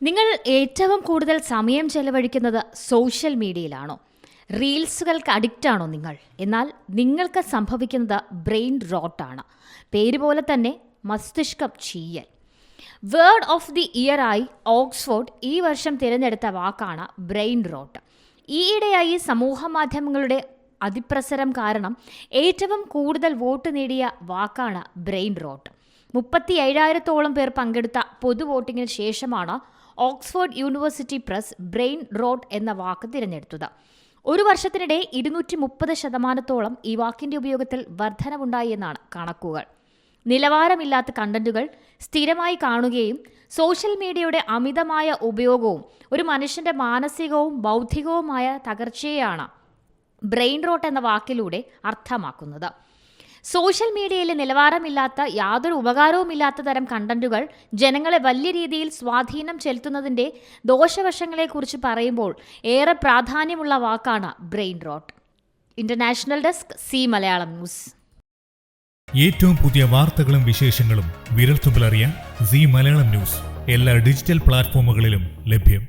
നിങ്ങൾ ഏറ്റവും കൂടുതൽ സമയം ചെലവഴിക്കുന്നത് സോഷ്യൽ മീഡിയയിലാണോ? റീൽസുകൾക്ക് അഡിക്റ്റാണോ നിങ്ങൾ? എന്നാൽ നിങ്ങൾക്ക് സംഭവിക്കുന്നത് ബ്രെയിൻ റോട്ടാണ്. പേര് പോലെ തന്നെ മസ്തിഷ്കം ചീയൽ. വേർഡ് ഓഫ് ദി ഇയർ ആയി ഓക്സ്ഫോർഡ് ഈ വർഷം തിരഞ്ഞെടുത്ത വാക്കാണ് ബ്രെയിൻ റോട്ട്. ഈയിടെയായി സമൂഹ മാധ്യമങ്ങളുടെ അതിപ്രസരം കാരണം ഏറ്റവും കൂടുതൽ വോട്ട് നേടിയ വാക്കാണ് ബ്രെയിൻ റോട്ട്. 37,000-ഓളം പേർ പങ്കെടുത്ത പൊതു വോട്ടിങ്ങിന് ശേഷമാണ് Oxford university press brain rote എന്ന വാക്ക് തിരഞ്ഞെടുത്തത്. ഒരു വർഷത്തിനിടെ 230% ഈ വാക്കിന്റെ ഉപയോഗത്തിൽ വർധനവുണ്ടായി എന്നാണ് കണക്കുകൾ. നിലവാരമില്ലാത്ത കണ്ടന്റുകൾ സ്ഥിരമായി കാണുകയും സോഷ്യൽ മീഡിയയുടെ അമിതമായ ഉപയോഗവും ഒരു മനുഷ്യന്റെ മാനസികവും ബൗദ്ധികവുമായ തകർച്ചയെയാണ് ബ്രെയിൻ റോട്ട് എന്ന വാക്കിലൂടെ അർത്ഥമാക്കുന്നത്. സോഷ്യൽ മീഡിയയിലെ നിലവാരമില്ലാത്ത യാതൊരു ഉപകാരവുമില്ലാത്ത തരം കണ്ടന്റുകൾ ജനങ്ങളെ വലിയ രീതിയിൽ സ്വാധീനം ചെലുത്തുന്നതിൻ്റെ ദോഷവശങ്ങളെക്കുറിച്ച് പറയുമ്പോൾ ഏറെ പ്രാധാന്യമുള്ള വാക്കാണ് brain rote. International desk, C Malayalam news. ഏറ്റവും പുതിയ വാർത്തകളും വിശേഷങ്ങളും വിരൽത്തുമ്പിലറിയാൻ സി മലയാളം ന്യൂസ് എല്ലാ ഡിജിറ്റൽ പ്ലാറ്റ്ഫോമുകളിലും ലഭ്യം.